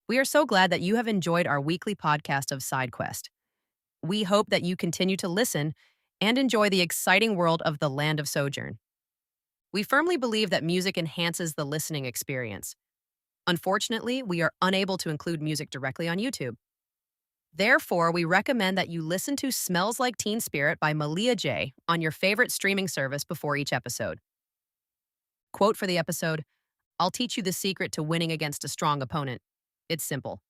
We are so glad that you have enjoyed our weekly podcast of SideQuest. We hope that you continue to listen and enjoy the exciting world of the Land of Sojourn. We firmly believe that music enhances the listening experience. Unfortunately, we are unable to include music directly on YouTube. Therefore, we recommend that you listen to Smells Like Teen Spirit by Malia J on your favorite streaming service before each episode. Quote for the episode: I'll teach you the secret to winning against a strong opponent. It's simple.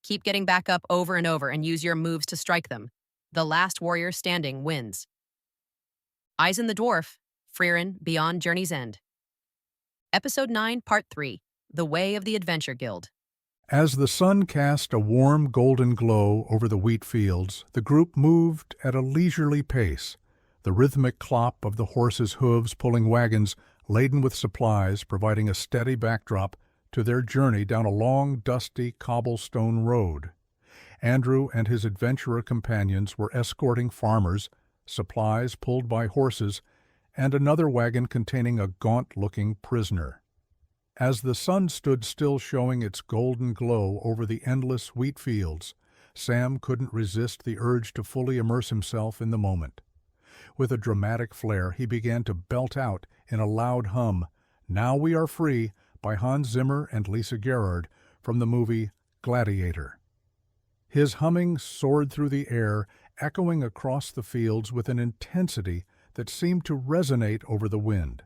Keep getting back up over and over and use your moves to strike them. The last warrior standing wins. Eyes in the Dwarf, Frieren, Beyond Journey's End. Episode 9, Part 3, The Way of the Adventure Guild. As the sun cast a warm golden glow over the wheat fields, the group moved at a leisurely pace, the rhythmic clop of the horses' hooves pulling wagons laden with supplies providing a steady backdrop to their journey down a long, dusty cobblestone road. Andrew and his adventurer companions were escorting farmers, supplies pulled by horses, and another wagon containing a gaunt-looking prisoner. As the sun stood still showing its golden glow over the endless wheat fields, Sam couldn't resist the urge to fully immerse himself in the moment. With a dramatic flair, he began to belt out in a loud hum, "Now We Are Free," by Hans Zimmer and Lisa Gerrard from the movie Gladiator. His humming soared through the air, echoing across the fields with an intensity that seemed to resonate over the wind.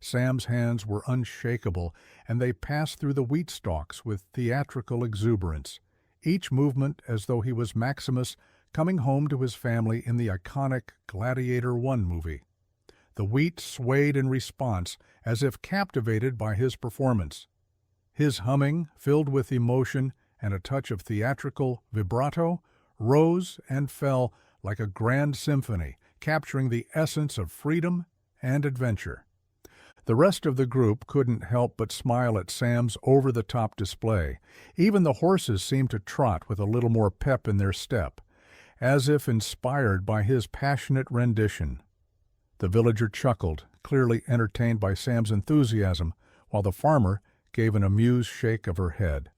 Sam's hands were unshakable, and they passed through the wheat stalks with theatrical exuberance, each movement as though he was Maximus coming home to his family in the iconic Gladiator I movie. The wheat swayed in response, as if captivated by his performance. His humming, filled with emotion and a touch of theatrical vibrato, rose and fell like a grand symphony, capturing the essence of freedom and adventure. The rest of the group couldn't help but smile at Sam's over-the-top display. Even the horses seemed to trot with a little more pep in their step, as if inspired by his passionate rendition. The villager chuckled, clearly entertained by Sam's enthusiasm, while the farmer gave an amused shake of her head.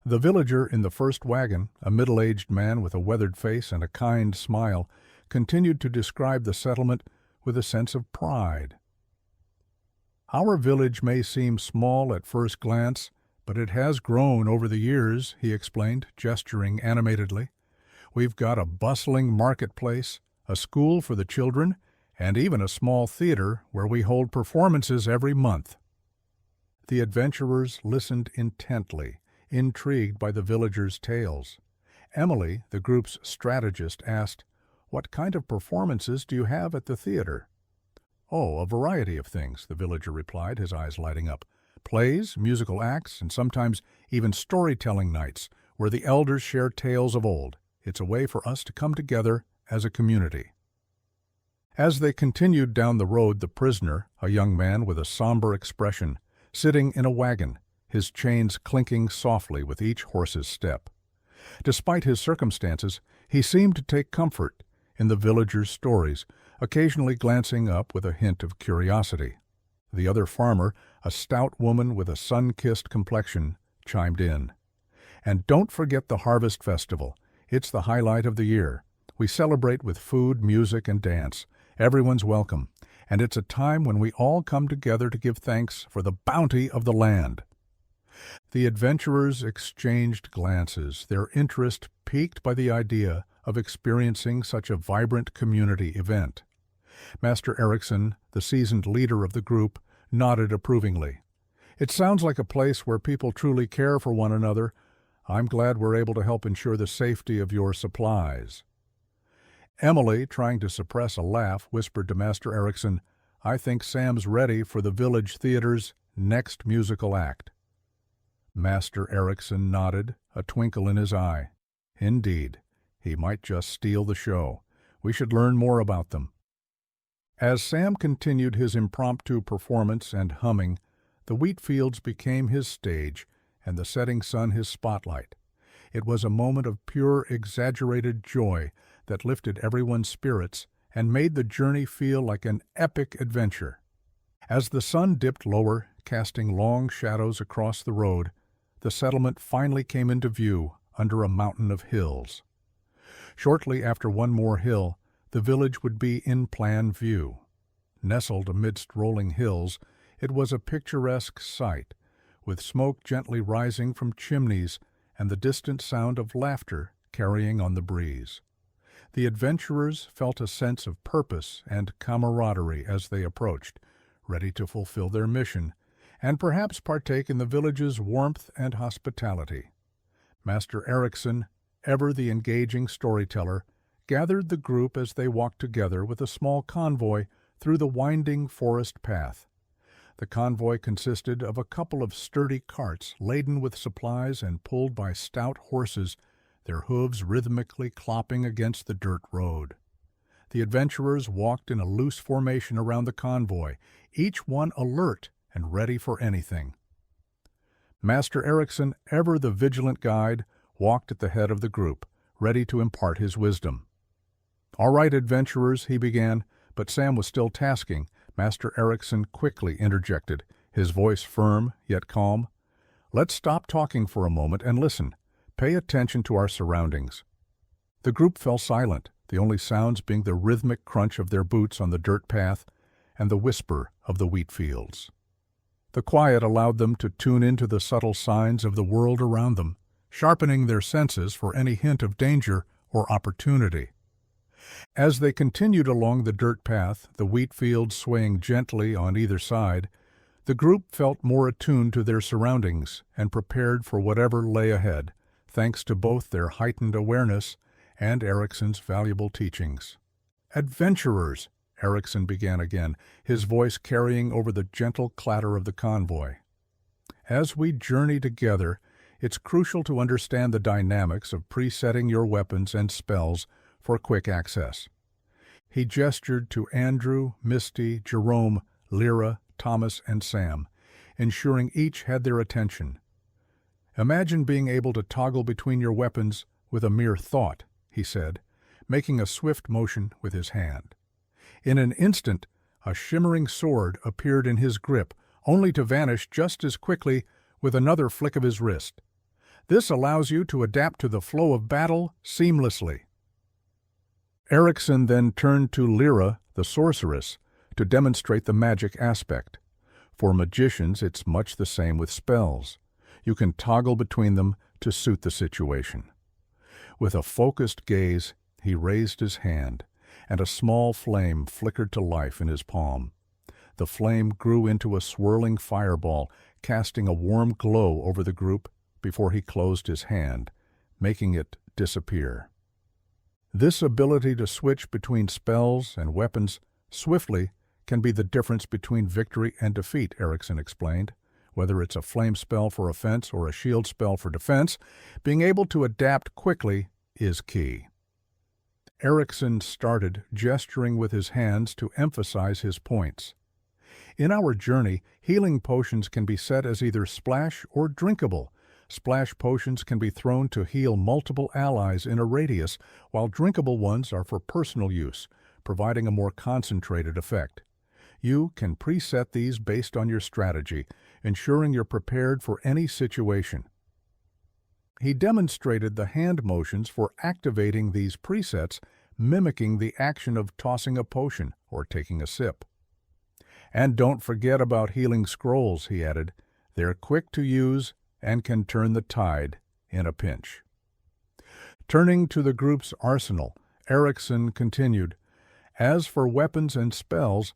The villager in the first wagon, a middle-aged man with a weathered face and a kind smile, continued to describe the settlement with a sense of pride. "Our village may seem small at first glance, but it has grown over the years," he explained, gesturing animatedly. "We've got a bustling marketplace, a school for the children, and even a small theater where we hold performances every month." The adventurers listened intently, intrigued by the villagers' tales. Emily, the group's strategist, asked, "What kind of performances do you have at the theater?" "Oh, a variety of things," the villager replied, his eyes lighting up. "Plays, musical acts, and sometimes even storytelling nights where the elders share tales of old. It's a way for us to come together as a community." As they continued down the road, the prisoner, a young man with a somber expression, sitting in a wagon, his chains clinking softly with each horse's step. Despite his circumstances, he seemed to take comfort in the villagers' stories, occasionally glancing up with a hint of curiosity. The other farmer, a stout woman with a sun-kissed complexion, chimed in. "And don't forget the Harvest Festival. It's the highlight of the year. We celebrate with food, music, and dance. Everyone's welcome, and it's a time when we all come together to give thanks for the bounty of the land." The adventurers exchanged glances, their interest piqued by the idea of experiencing such a vibrant community event. Master Erickson, the seasoned leader of the group, nodded approvingly. "It sounds like a place where people truly care for one another. I'm glad we're able to help ensure the safety of your supplies." Emily, trying to suppress a laugh, whispered to Master Erickson, "I think Sam's ready for the village theater's next musical act." Master Erickson nodded, a twinkle in his eye. "Indeed, he might just steal the show. We should learn more about them." As Sam continued his impromptu performance and humming, the wheat fields became his stage and the setting sun his spotlight. It was a moment of pure, exaggerated joy that lifted everyone's spirits and made the journey feel like an epic adventure. As the sun dipped lower, casting long shadows across the road, the settlement finally came into view under a mountain of hills. Shortly after one more hill, the village would be in plan view. Nestled amidst rolling hills, it was a picturesque sight, with smoke gently rising from chimneys and the distant sound of laughter carrying on the breeze. The adventurers felt a sense of purpose and camaraderie as they approached, ready to fulfill their mission, and perhaps partake in the village's warmth and hospitality. Master Erickson, ever the engaging storyteller, gathered the group as they walked together with a small convoy through the winding forest path. The convoy consisted of a couple of sturdy carts laden with supplies and pulled by stout horses, their hooves rhythmically clopping against the dirt road. The adventurers walked in a loose formation around the convoy, each one alert and ready for anything. Master Erickson, ever the vigilant guide, walked at the head of the group, ready to impart his wisdom. "All right, adventurers," he began, but Sam was still tasking. Master Erickson quickly interjected, his voice firm yet calm. "Let's stop talking for a moment and listen. Pay attention to our surroundings." The group fell silent, the only sounds being the rhythmic crunch of their boots on the dirt path and the whisper of the wheat fields. The quiet allowed them to tune into the subtle signs of the world around them, sharpening their senses for any hint of danger or opportunity. As they continued along the dirt path, the wheat fields swaying gently on either side, the group felt more attuned to their surroundings and prepared for whatever lay ahead, thanks to both their heightened awareness and Erickson's valuable teachings. "Adventurers," Erickson began again, his voice carrying over the gentle clatter of the convoy. "As we journey together, it's crucial to understand the dynamics of presetting your weapons and spells for quick access." He gestured to Andrew, Misty, Jerome, Lyra, Thomas, and Sam, ensuring each had their attention. "Imagine being able to toggle between your weapons with a mere thought," he said, making a swift motion with his hand. In an instant, a shimmering sword appeared in his grip, only to vanish just as quickly with another flick of his wrist. This allows you to adapt to the flow of battle seamlessly. Erickson then turned to Lyra, the sorceress, to demonstrate the magic aspect. For magicians, it's much the same with spells. You can toggle between them to suit the situation. With a focused gaze, he raised his hand, and a small flame flickered to life in his palm. The flame grew into a swirling fireball, casting a warm glow over the group before he closed his hand, making it disappear. This ability to switch between spells and weapons swiftly can be the difference between victory and defeat, Erickson explained. Whether it's a flame spell for offense or a shield spell for defense, being able to adapt quickly is key. Erickson started gesturing with his hands to emphasize his points. In our journey, healing potions can be set as either splash or drinkable. Splash potions can be thrown to heal multiple allies in a radius, while drinkable ones are for personal use, providing a more concentrated effect. You can preset these based on your strategy, ensuring you're prepared for any situation. He demonstrated the hand motions for activating these presets, mimicking the action of tossing a potion or taking a sip. "And don't forget about healing scrolls," he added. "They're quick to use and can turn the tide in a pinch." Turning to the group's arsenal, Erickson continued, "As for weapons and spells,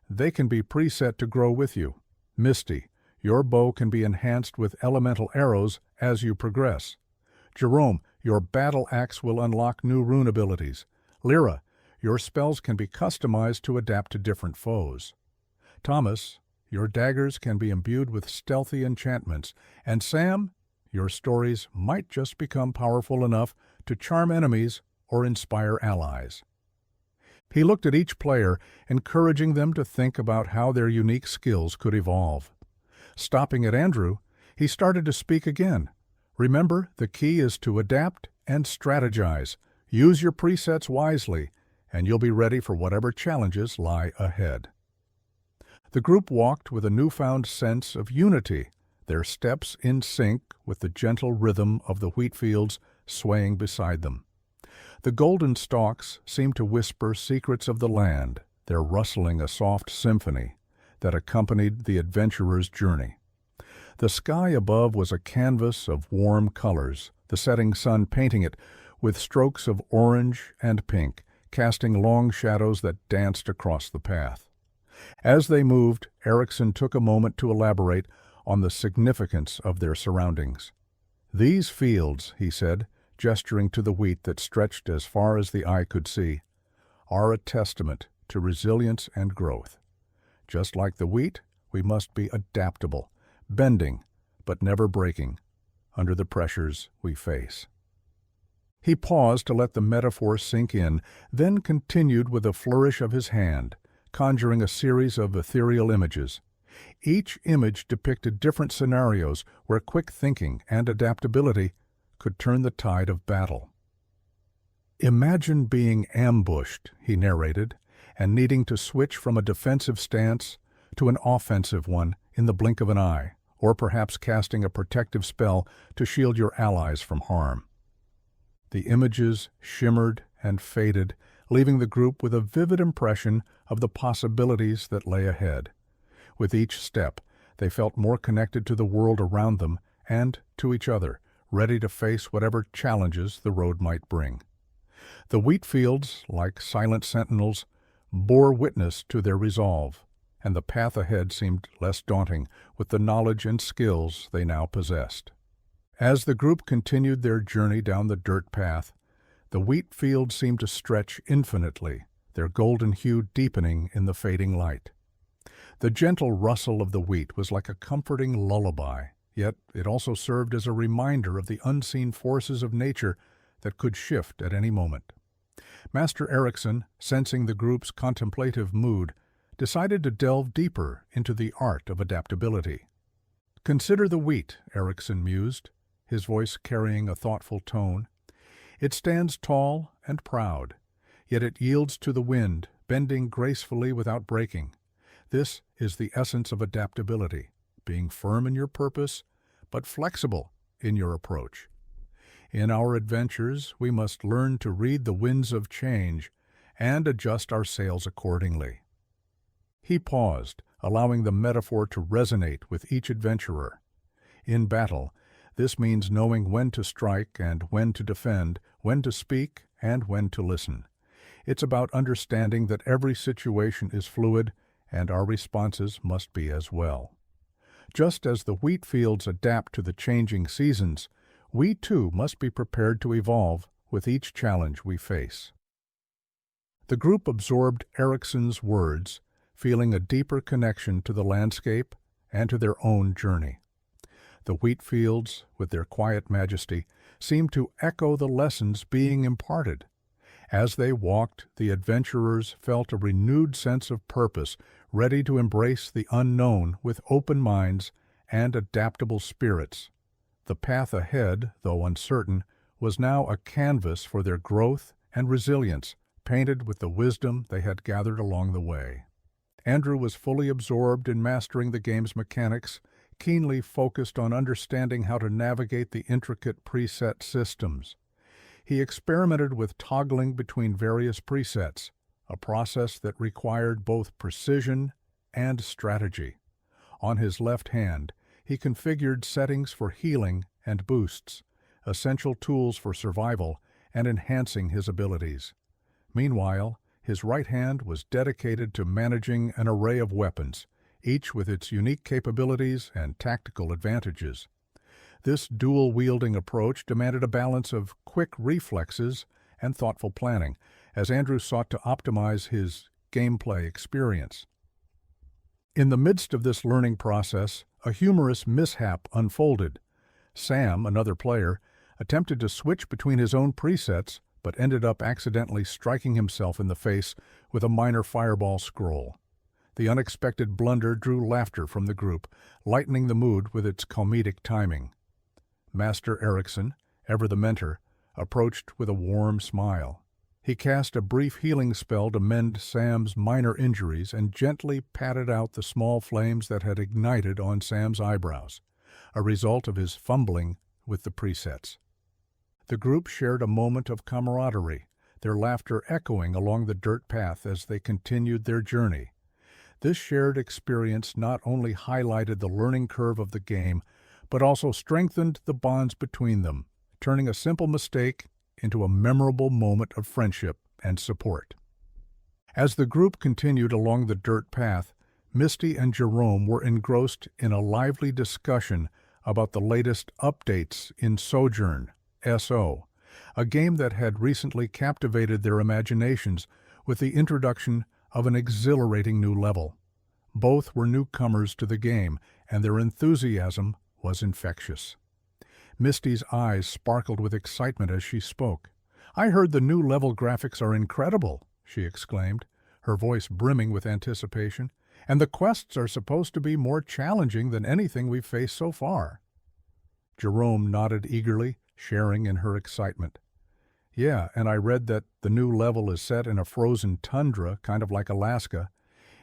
they can be preset to grow with you. Misty, your bow can be enhanced with elemental arrows as you progress. Jerome, your battle axe will unlock new rune abilities. Lyra, your spells can be customized to adapt to different foes. Thomas, your daggers can be imbued with stealthy enchantments. And Sam, your stories might just become powerful enough to charm enemies or inspire allies." He looked at each player, encouraging them to think about how their unique skills could evolve. Stopping at Andrew, he started to speak again. "Remember, the key is to adapt and strategize. Use your presets wisely, and you'll be ready for whatever challenges lie ahead." The group walked with a newfound sense of unity, their steps in sync with the gentle rhythm of the wheat fields swaying beside them. The golden stalks seemed to whisper secrets of the land, their rustling a soft symphony that accompanied the adventurer's journey. The sky above was a canvas of warm colors, the setting sun painting it with strokes of orange and pink, casting long shadows that danced across the path. As they moved, Erickson took a moment to elaborate on the significance of their surroundings. "These fields," he said, gesturing to the wheat that stretched as far as the eye could see, "are a testament to resilience and growth. Just like the wheat, we must be adaptable, bending, but never breaking, under the pressures we face." He paused to let the metaphor sink in, then continued with a flourish of his hand, conjuring a series of ethereal images. Each image depicted different scenarios where quick thinking and adaptability could turn the tide of battle. "Imagine being ambushed," he narrated, "and needing to switch from a defensive stance to an offensive one in the blink of an eye, or perhaps casting a protective spell to shield your allies from harm." The images shimmered and faded, leaving the group with a vivid impression of the possibilities that lay ahead. With each step, they felt more connected to the world around them and to each other, ready to face whatever challenges the road might bring. The wheat fields, like silent sentinels, bore witness to their resolve, and the path ahead seemed less daunting with the knowledge and skills they now possessed. As the group continued their journey down the dirt path, the wheat fields seemed to stretch infinitely, their golden hue deepening in the fading light. The gentle rustle of the wheat was like a comforting lullaby, yet it also served as a reminder of the unseen forces of nature that could shift at any moment. Master Erickson, sensing the group's contemplative mood, decided to delve deeper into the art of adaptability. "Consider the wheat," Erickson mused, his voice carrying a thoughtful tone. "It stands tall and proud, yet it yields to the wind, bending gracefully without breaking. This is the essence of adaptability, being firm in your purpose, but flexible in your approach. In our adventures, we must learn to read the winds of change and adjust our sails accordingly." He paused, allowing the metaphor to resonate with each adventurer. In battle, this means knowing when to strike and when to defend, when to speak and when to listen. It's about understanding that every situation is fluid and our responses must be as well. Just as the wheat fields adapt to the changing seasons, we too must be prepared to evolve with each challenge we face. The group absorbed Erickson's words, feeling a deeper connection to the landscape and to their own journey. The wheat fields, with their quiet majesty, seemed to echo the lessons being imparted. As they walked, the adventurers felt a renewed sense of purpose, ready to embrace the unknown with open minds and adaptable spirits. The path ahead, though uncertain, was now a canvas for their growth and resilience, painted with the wisdom they had gathered along the way. Andrew was fully absorbed in mastering the game's mechanics, keenly focused on understanding how to navigate the intricate preset systems. He experimented with toggling between various presets, a process that required both precision and strategy. On his left hand, he configured settings for healing and boosts, essential tools for survival and enhancing his abilities. Meanwhile, his right hand was dedicated to managing an array of weapons, each with its unique capabilities and tactical advantages. This dual-wielding approach demanded a balance of quick reflexes and thoughtful planning, as Andrew sought to optimize his gameplay experience. In the midst of this learning process, a humorous mishap unfolded. Sam, another player, attempted to switch between his own presets, but ended up accidentally striking himself in the face with a minor fireball scroll. The unexpected blunder drew laughter from the group, lightening the mood with its comedic timing. Master Erickson, ever the mentor, approached with a warm smile. He cast a brief healing spell to mend Sam's minor injuries and gently patted out the small flames that had ignited on Sam's eyebrows. a result of his fumbling with the presets. The group shared a moment of camaraderie, their laughter echoing along the dirt path as they continued their journey. This shared experience not only highlighted the learning curve of the game, but also strengthened the bonds between them, turning a simple mistake into a memorable moment of friendship and support. As the group continued along the dirt path, Misty and Jerome were engrossed in a lively discussion about the latest updates in Sojourn, SO, a game that had recently captivated their imaginations with the introduction of an exhilarating new level. Both were newcomers to the game, and their enthusiasm was infectious. Misty's eyes sparkled with excitement as she spoke. "I heard the new level graphics are incredible," she exclaimed, her voice brimming with anticipation, "and the quests are supposed to be more challenging than anything we've faced so far." Jerome nodded eagerly, sharing in her excitement. "Yeah, and I read that the new level is set in a frozen tundra, kind of like Alaska.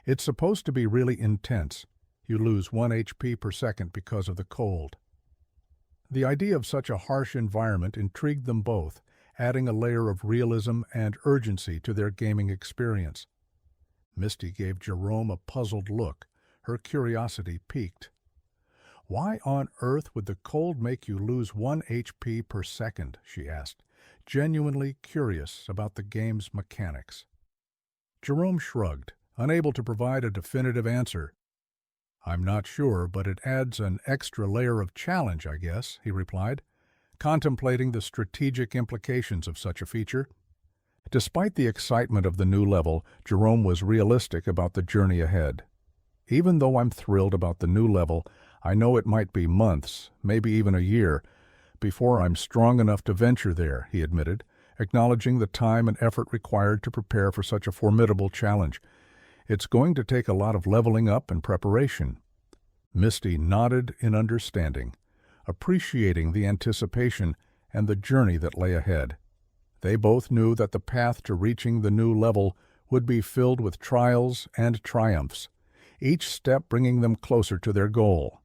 It's supposed to be really intense. You lose 1 HP per second because of the cold." The idea of such a harsh environment intrigued them both, adding a layer of realism and urgency to their gaming experience. Misty gave Jerome a puzzled look, her curiosity piqued. "Why on earth would the cold make you lose 1 HP per second?" she asked, genuinely curious about the game's mechanics. Jerome shrugged, unable to provide a definitive answer. "I'm not sure, but it adds an extra layer of challenge, I guess," he replied, contemplating the strategic implications of such a feature. Despite the excitement of the new level, Jerome was realistic about the journey ahead. "Even though I'm thrilled about the new level, I know it might be months, maybe even a year, before I'm strong enough to venture there," he admitted, acknowledging the time and effort required to prepare for such a formidable challenge. "It's going to take a lot of leveling up and preparation." Misty nodded in understanding, appreciating the anticipation and the journey that lay ahead. They both knew that the path to reaching the new level would be filled with trials and triumphs, each step bringing them closer to their goal.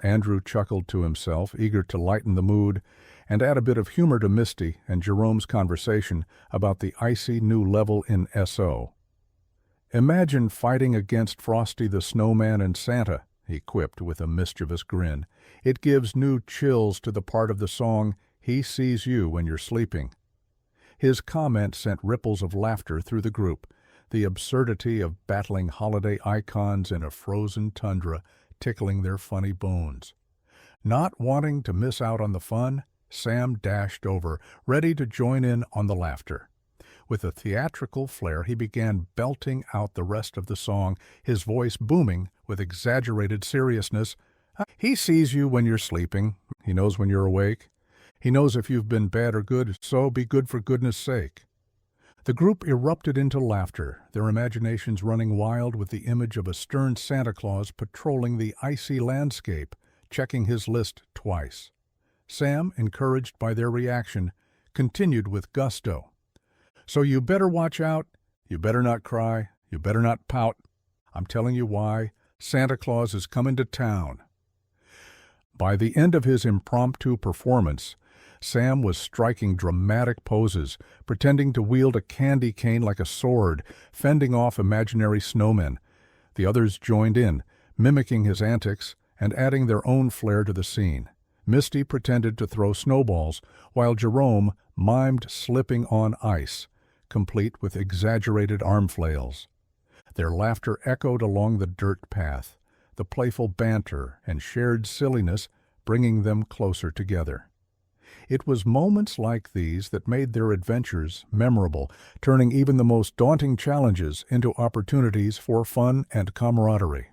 Andrew chuckled to himself, eager to lighten the mood and add a bit of humor to Misty and Jerome's conversation about the icy new level in SO. "Imagine fighting against Frosty the Snowman and Santa," he quipped with a mischievous grin. "It gives new chills to the part of the song, 'He Sees You When You're Sleeping.'" His comment sent ripples of laughter through the group, the absurdity of battling holiday icons in a frozen tundra tickling their funny bones. Not wanting to miss out on the fun, Sam dashed over, ready to join in on the laughter. With a theatrical flair, he began belting out the rest of the song, his voice booming with exaggerated seriousness. "He sees you when you're sleeping. He knows when you're awake. He knows if you've been bad or good, so be good for goodness sake." The group erupted into laughter, their imaginations running wild with the image of a stern Santa Claus patrolling the icy landscape, checking his list twice. Sam, encouraged by their reaction, continued with gusto. "So you better watch out, you better not cry, you better not pout. I'm telling you why. Santa Claus is coming to town." By the end of his impromptu performance, Sam was striking dramatic poses, pretending to wield a candy cane like a sword, fending off imaginary snowmen. The others joined in, mimicking his antics and adding their own flair to the scene. Misty pretended to throw snowballs, while Jerome mimed slipping on ice, complete with exaggerated arm flails. Their laughter echoed along the dirt path, the playful banter and shared silliness bringing them closer together. It was moments like these that made their adventures memorable, turning even the most daunting challenges into opportunities for fun and camaraderie.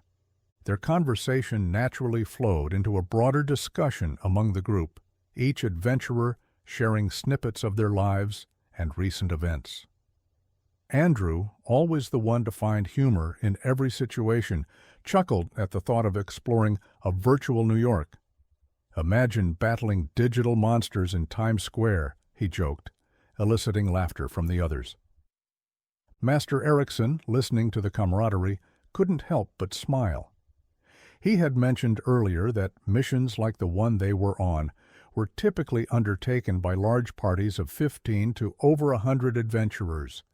Their conversation naturally flowed into a broader discussion among the group, each adventurer sharing snippets of their lives and recent events. Andrew, always the one to find humor in every situation, chuckled at the thought of exploring a virtual New York. "Imagine battling digital monsters in Times Square," he joked, eliciting laughter from the others. Master Erickson, listening to the camaraderie, couldn't help but smile. He had mentioned earlier that missions like the one they were on were typically undertaken by large parties of 15 to over 100 adventurers.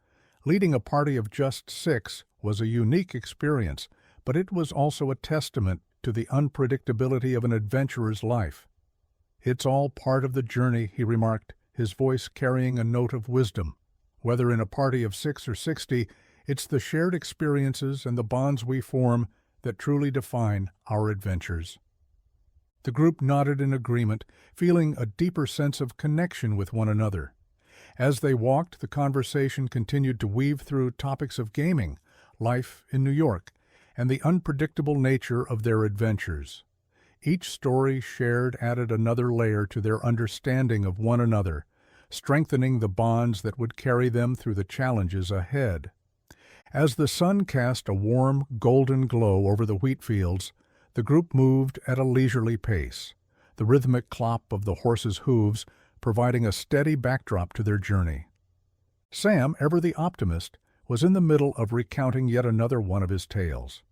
Leading a party of just 6 was a unique experience, but it was also a testament to the unpredictability of an adventurer's life. "It's all part of the journey," he remarked, his voice carrying a note of wisdom. "Whether in a party of 6 or 60, it's the shared experiences and the bonds we form that truly define our adventures." The group nodded in agreement, feeling a deeper sense of connection with one another. As they walked, the conversation continued to weave through topics of gaming, life in New York, and the unpredictable nature of their adventures. Each story shared added another layer to their understanding of one another, strengthening the bonds that would carry them through the challenges ahead. As the sun cast a warm, golden glow over the wheat fields, the group moved at a leisurely pace, the rhythmic clop of the horses' hooves providing a steady backdrop to their journey. Sam, ever the optimist, was in the middle of recounting yet another one of his tales.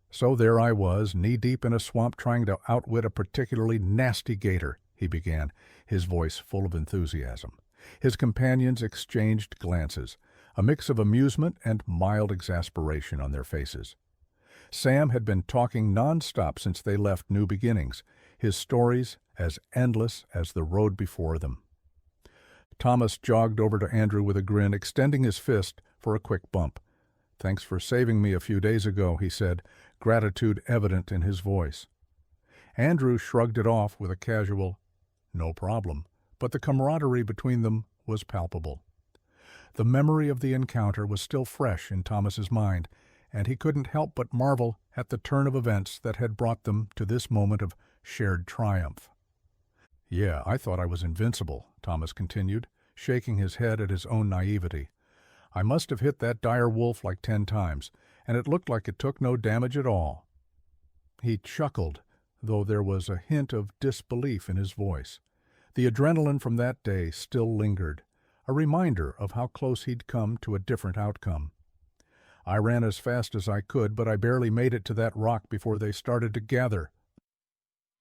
"So there I was, knee-deep in a swamp trying to outwit a particularly nasty gator," he began, his voice full of enthusiasm. His companions exchanged glances, a mix of amusement and mild exasperation on their faces. Sam had been talking non-stop since they left New Beginnings, his stories as endless as the road before them. Thomas jogged over to Andrew with a grin, extending his fist for a quick bump. "Thanks for saving me a few days ago," he said, gratitude evident in his voice. Andrew shrugged it off with a casual, "No problem," but the camaraderie between them was palpable. The memory of the encounter was still fresh in Thomas's mind, and he couldn't help but marvel at the turn of events that had brought them to this moment of shared triumph. "Yeah, I thought I was invincible," Thomas continued, shaking his head at his own naivety. "I must have hit that dire wolf like 10 times, and it looked like it took no damage at all." He chuckled, though there was a hint of disbelief in his voice. The adrenaline from that day still lingered, a reminder of how close he'd come to a different outcome. "I ran as fast as I could, but I barely made it to that rock before they started to gather."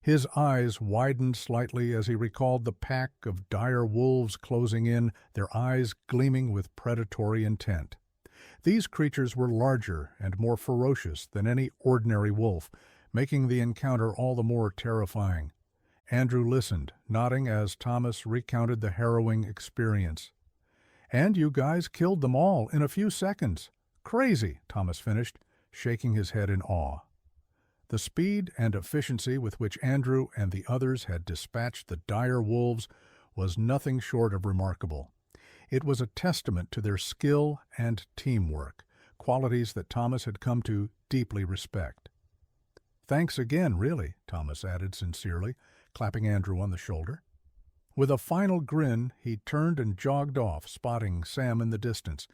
His eyes widened slightly as he recalled the pack of dire wolves closing in, their eyes gleaming with predatory intent. These creatures were larger and more ferocious than any ordinary wolf, making the encounter all the more terrifying. Andrew listened, nodding as Thomas recounted the harrowing experience. "And you guys killed them all in a few seconds. Crazy," Thomas finished, shaking his head in awe. The speed and efficiency with which Andrew and the others had dispatched the dire wolves was nothing short of remarkable. It was a testament to their skill and teamwork, qualities that Thomas had come to deeply respect. "Thanks again, really," Thomas added sincerely, clapping Andrew on the shoulder. With a final grin, he turned and jogged off, spotting Sam in the distance.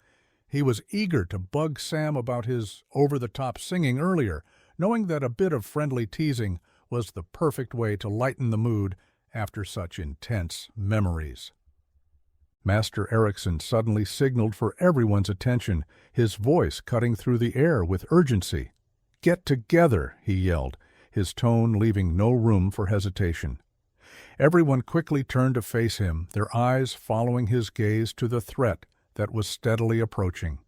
He was eager to bug Sam about his over-the-top singing earlier, knowing that a bit of friendly teasing was the perfect way to lighten the mood after such intense memories. Master Erickson suddenly signaled for everyone's attention, his voice cutting through the air with urgency. "Get together," he yelled, his tone leaving no room for hesitation. Everyone quickly turned to face him, their eyes following his gaze to the threat that was steadily approaching.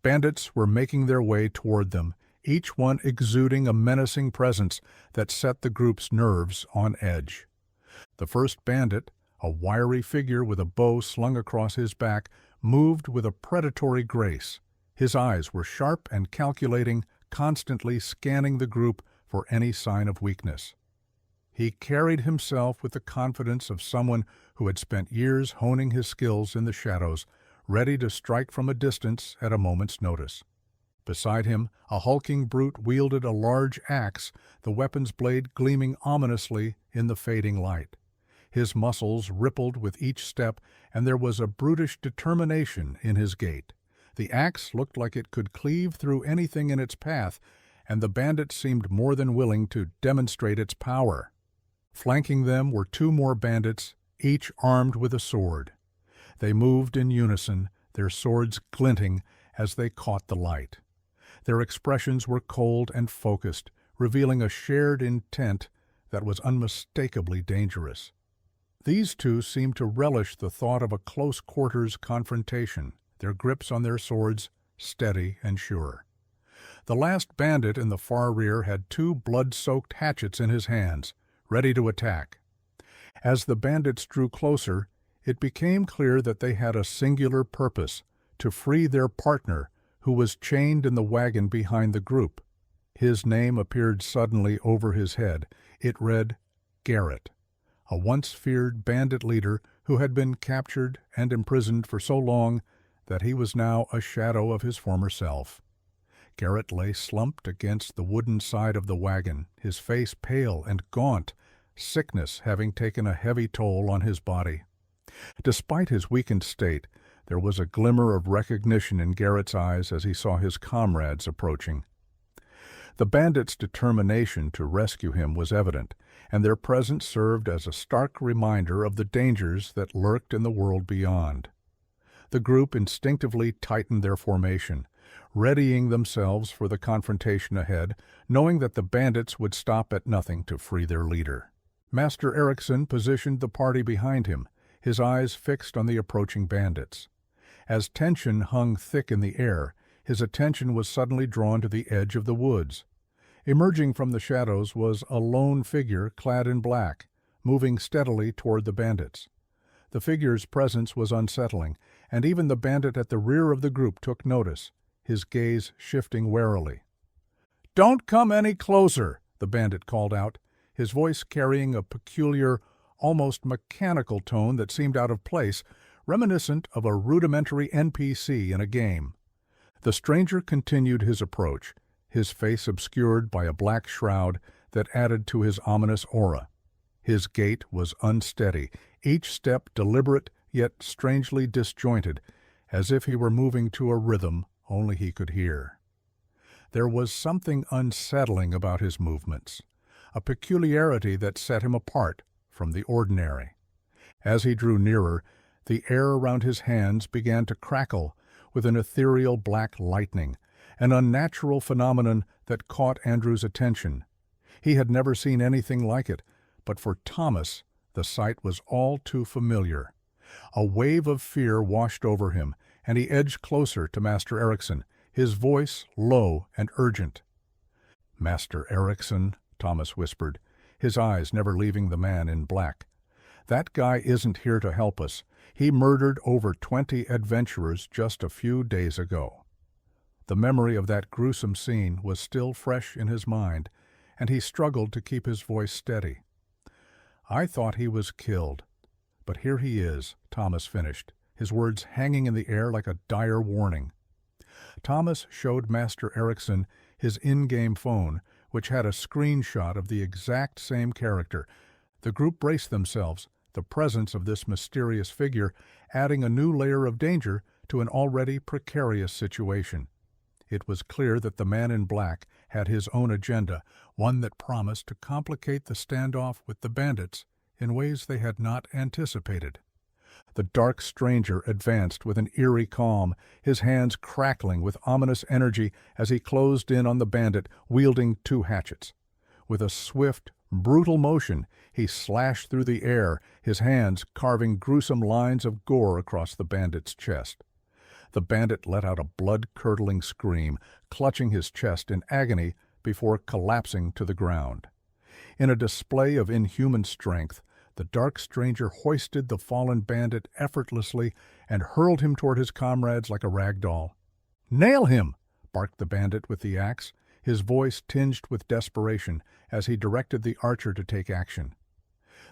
Bandits were making their way toward them, each one exuding a menacing presence that set the group's nerves on edge. The first bandit, a wiry figure with a bow slung across his back, moved with a predatory grace. His eyes were sharp and calculating, constantly scanning the group for any sign of weakness. He carried himself with the confidence of someone who had spent years honing his skills in the shadows, ready to strike from a distance at a moment's notice. Beside him, a hulking brute wielded a large axe, the weapon's blade gleaming ominously in the fading light. His muscles rippled with each step, and there was a brutish determination in his gait. The axe looked like it could cleave through anything in its path, and the bandit seemed more than willing to demonstrate its power. Flanking them were 2 more bandits, each armed with a sword. They moved in unison, their swords glinting as they caught the light. Their expressions were cold and focused, revealing a shared intent that was unmistakably dangerous. These two seemed to relish the thought of a close-quarters confrontation, their grips on their swords steady and sure. The last bandit in the far rear had two blood-soaked hatchets in his hands, ready to attack. As the bandits drew closer, it became clear that they had a singular purpose: to free their partner, who was chained in the wagon behind the group. His name appeared suddenly over his head. It read, Garrett, a once feared bandit leader who had been captured and imprisoned for so long that he was now a shadow of his former self. Garrett lay slumped against the wooden side of the wagon, his face pale and gaunt, sickness having taken a heavy toll on his body. Despite his weakened state, there was a glimmer of recognition in Garrett's eyes as he saw his comrades approaching. The bandits' determination to rescue him was evident, and their presence served as a stark reminder of the dangers that lurked in the world beyond. The group instinctively tightened their formation, readying themselves for the confrontation ahead, knowing that the bandits would stop at nothing to free their leader. Master Erickson positioned the party behind him, his eyes fixed on the approaching bandits. As tension hung thick in the air, his attention was suddenly drawn to the edge of the woods. Emerging from the shadows was a lone figure clad in black, moving steadily toward the bandits. The figure's presence was unsettling, and even the bandit at the rear of the group took notice, his gaze shifting warily. "Don't come any closer," the bandit called out, his voice carrying a peculiar, almost mechanical tone that seemed out of place, reminiscent of a rudimentary NPC in a game. The stranger continued his approach, his face obscured by a black shroud that added to his ominous aura. His gait was unsteady, each step deliberate yet strangely disjointed, as if he were moving to a rhythm only he could hear. There was something unsettling about his movements, a peculiarity that set him apart from the ordinary. As he drew nearer, the air around his hands began to crackle with an ethereal black lightning, an unnatural phenomenon that caught Andrew's attention. He had never seen anything like it, but for Thomas, the sight was all too familiar. A wave of fear washed over him, and he edged closer to Master Erickson, his voice low and urgent. "Master Erickson," Thomas whispered, his eyes never leaving the man in black. "That guy isn't here to help us. He murdered over 20 adventurers just a few days ago." The memory of that gruesome scene was still fresh in his mind, and he struggled to keep his voice steady. "I thought he was killed, but here he is," Thomas finished, his words hanging in the air like a dire warning. Thomas showed Master Erickson his in-game phone, which had a screenshot of the exact same character. The group braced themselves, the presence of this mysterious figure adding a new layer of danger to an already precarious situation. It was clear that the man in black had his own agenda, one that promised to complicate the standoff with the bandits in ways they had not anticipated. The dark stranger advanced with an eerie calm, his hands crackling with ominous energy as he closed in on the bandit, wielding two hatchets. With a swift, brutal motion, he slashed through the air, his hands carving gruesome lines of gore across the bandit's chest. The bandit let out a blood-curdling scream, clutching his chest in agony before collapsing to the ground. In a display of inhuman strength, the dark stranger hoisted the fallen bandit effortlessly and hurled him toward his comrades like a rag doll. "Nail him!" barked the bandit with the axe, his voice tinged with desperation as he directed the archer to take action.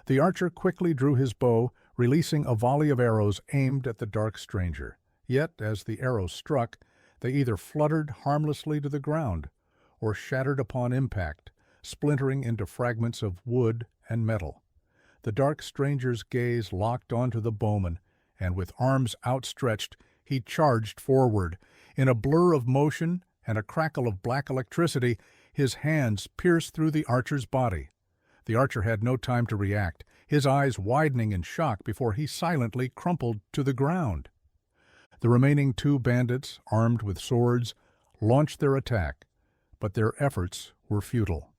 The archer quickly drew his bow, releasing a volley of arrows aimed at the dark stranger. Yet, as the arrows struck, they either fluttered harmlessly to the ground or shattered upon impact, splintering into fragments of wood and metal. The dark stranger's gaze locked onto the bowman, and with arms outstretched, he charged forward. In a blur of motion and a crackle of black electricity, his hands pierced through the archer's body. The archer had no time to react, his eyes widening in shock before he silently crumpled to the ground. The remaining two bandits, armed with swords, launched their attack, but their efforts were futile.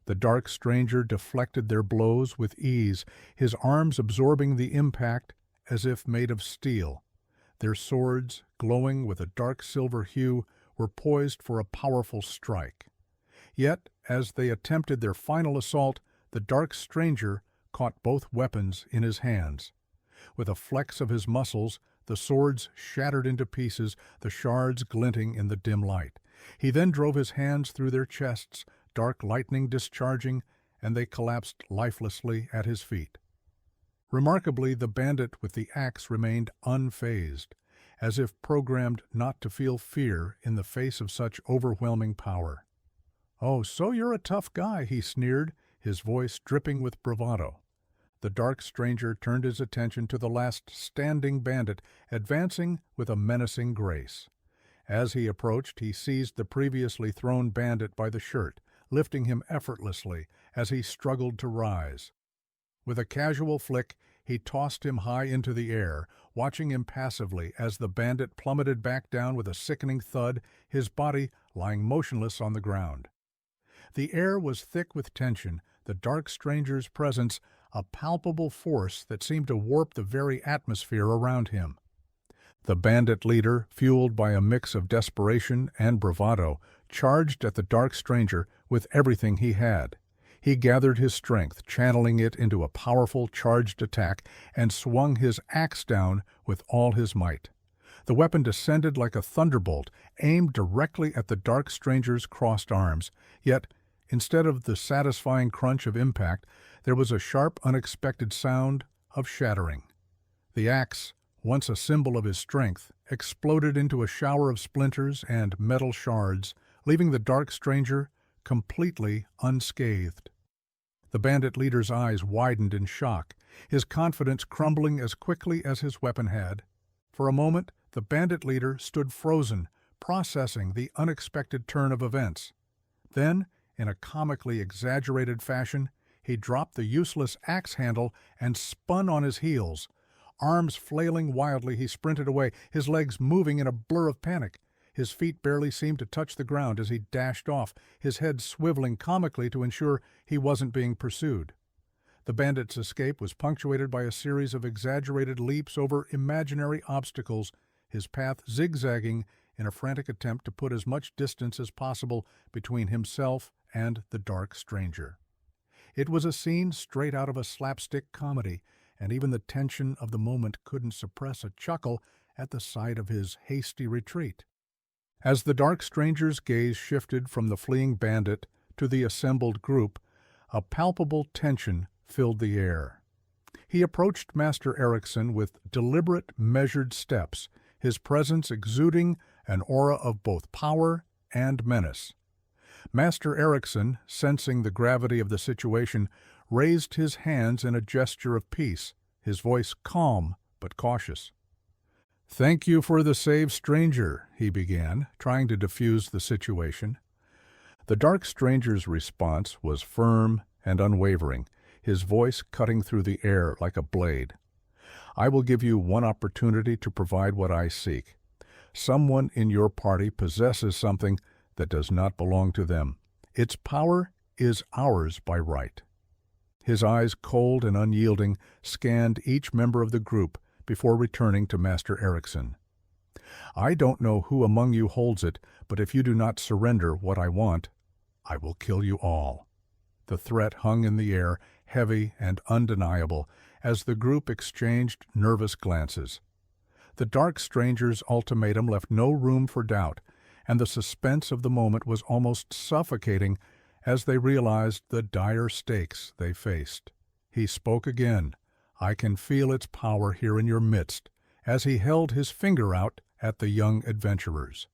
The dark stranger deflected their blows with ease, his arms absorbing the impact as if made of steel. Their swords, glowing with a dark silver hue, were poised for a powerful strike. Yet, as they attempted their final assault, the dark stranger caught both weapons in his hands. With a flex of his muscles, the swords shattered into pieces, the shards glinting in the dim light. He then drove his hands through their chests, dark lightning discharging, and they collapsed lifelessly at his feet. Remarkably, the bandit with the axe remained unfazed, as if programmed not to feel fear in the face of such overwhelming power. "Oh, so you're a tough guy," he sneered, his voice dripping with bravado. The dark stranger turned his attention to the last standing bandit, advancing with a menacing grace. As he approached, he seized the previously thrown bandit by the shirt, lifting him effortlessly as he struggled to rise. With a casual flick, he tossed him high into the air, watching impassively as the bandit plummeted back down with a sickening thud, his body lying motionless on the ground. The air was thick with tension, the dark stranger's presence a palpable force that seemed to warp the very atmosphere around him. The bandit leader, fueled by a mix of desperation and bravado, charged at the dark stranger with everything he had. He gathered his strength, channeling it into a powerful charged attack, and swung his axe down with all his might. The weapon descended like a thunderbolt, aimed directly at the dark stranger's crossed arms, yet, instead of the satisfying crunch of impact, there was a sharp, unexpected sound of shattering. The axe, once a symbol of his strength, exploded into a shower of splinters and metal shards, leaving the dark stranger completely unscathed. The bandit leader's eyes widened in shock, his confidence crumbling as quickly as his weapon had. For a moment, the bandit leader stood frozen, processing the unexpected turn of events. Then, in a comically exaggerated fashion, he dropped the useless axe handle and spun on his heels. Arms flailing wildly, he sprinted away, his legs moving in a blur of panic. His feet barely seemed to touch the ground as he dashed off, his head swiveling comically to ensure he wasn't being pursued. The bandit's escape was punctuated by a series of exaggerated leaps over imaginary obstacles, his path zigzagging in a frantic attempt to put as much distance as possible between himself and the dark stranger. It was a scene straight out of a slapstick comedy, and even the tension of the moment couldn't suppress a chuckle at the sight of his hasty retreat. As the dark stranger's gaze shifted from the fleeing bandit to the assembled group, a palpable tension filled the air. He approached Master Erickson with deliberate, measured steps, his presence exuding an aura of both power and menace. Master Erickson, sensing the gravity of the situation, raised his hands in a gesture of peace, his voice calm but cautious. "Thank you for the save, stranger," he began, trying to diffuse the situation. The dark stranger's response was firm and unwavering, his voice cutting through the air like a blade. "I will give you one opportunity to provide what I seek. Someone in your party possesses something that does not belong to them. Its power is ours by right." His eyes, cold and unyielding, scanned each member of the group before returning to Master Erickson. "I don't know who among you holds it, but if you do not surrender what I want, I will kill you all." The threat hung in the air, heavy and undeniable, as the group exchanged nervous glances. The dark stranger's ultimatum left no room for doubt, and the suspense of the moment was almost suffocating as they realized the dire stakes they faced. He spoke again. "I can feel its power here in your midst," as he held his finger out at the young adventurers.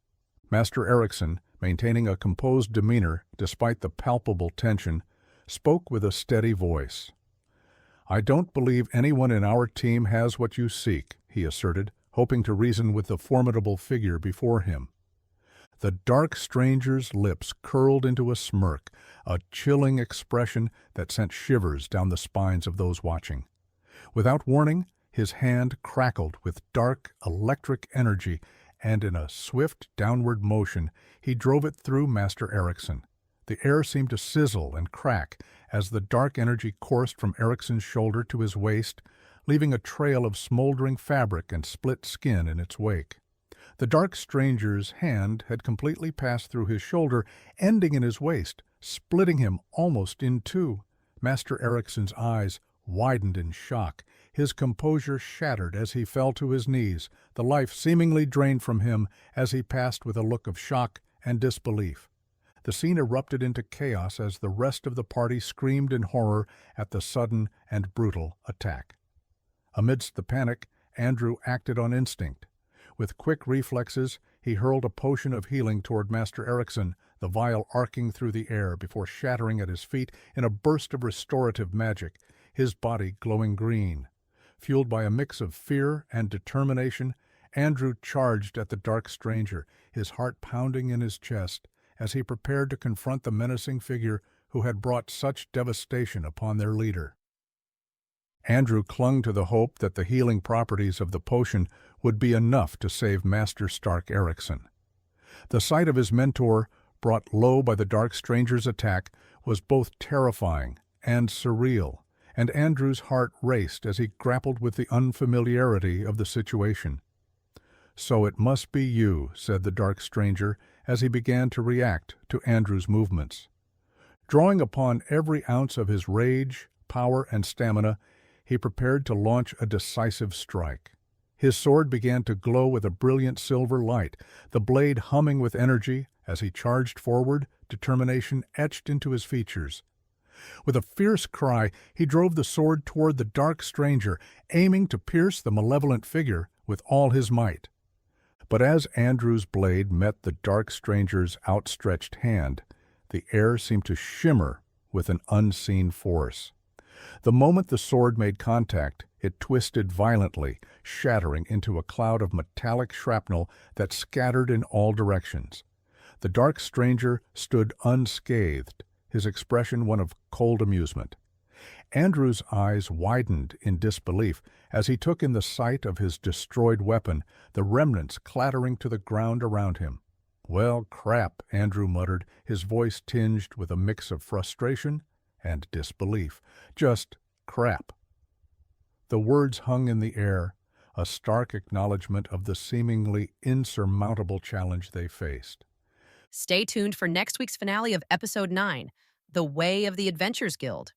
Master Erickson, maintaining a composed demeanor despite the palpable tension, spoke with a steady voice. "I don't believe anyone in our team has what you seek," he asserted, hoping to reason with the formidable figure before him. The dark stranger's lips curled into a smirk, a chilling expression that sent shivers down the spines of those watching. Without warning, his hand crackled with dark, electric energy, and in a swift downward motion, he drove it through Master Erickson. The air seemed to sizzle and crack as the dark energy coursed from Ericsson's shoulder to his waist, leaving a trail of smoldering fabric and split skin in its wake. The dark stranger's hand had completely passed through his shoulder, ending in his waist, splitting him almost in two. Master Ericsson's eyes widened in shock. His composure shattered as he fell to his knees, the life seemingly drained from him as he passed with a look of shock and disbelief. The scene erupted into chaos as the rest of the party screamed in horror at the sudden and brutal attack. Amidst the panic, Andrew acted on instinct. With quick reflexes, he hurled a potion of healing toward Master Ericsson, the vial arcing through the air before shattering at his feet in a burst of restorative magic, his body glowing green. Fueled by a mix of fear and determination, Andrew charged at the dark stranger, his heart pounding in his chest, as he prepared to confront the menacing figure who had brought such devastation upon their leader. Andrew clung to the hope that the healing properties of the potion would be enough to save Master Stark Ericsson. The sight of his mentor, brought low by the dark stranger's attack, was both terrifying and surreal, and Andrew's heart raced as he grappled with the unfamiliarity of the situation. "So it must be you," said the dark stranger as he began to react to Andrew's movements. Drawing upon every ounce of his rage, power, and stamina, he prepared to launch a decisive strike. His sword began to glow with a brilliant silver light, the blade humming with energy as he charged forward, determination etched into his features. With a fierce cry, he drove the sword toward the dark stranger, aiming to pierce the malevolent figure with all his might. But as Andrew's blade met the dark stranger's outstretched hand, the air seemed to shimmer with an unseen force. The moment the sword made contact, it twisted violently, shattering into a cloud of metallic shrapnel that scattered in all directions. The dark stranger stood unscathed, his expression one of cold amusement. Andrew's eyes widened in disbelief as he took in the sight of his destroyed weapon, the remnants clattering to the ground around him. "Well, crap," Andrew muttered, his voice tinged with a mix of frustration and disbelief. "Just crap." The words hung in the air, a stark acknowledgment of the seemingly insurmountable challenge they faced. Stay tuned for next week's finale of Episode 9, The Way of the Adventures Guild.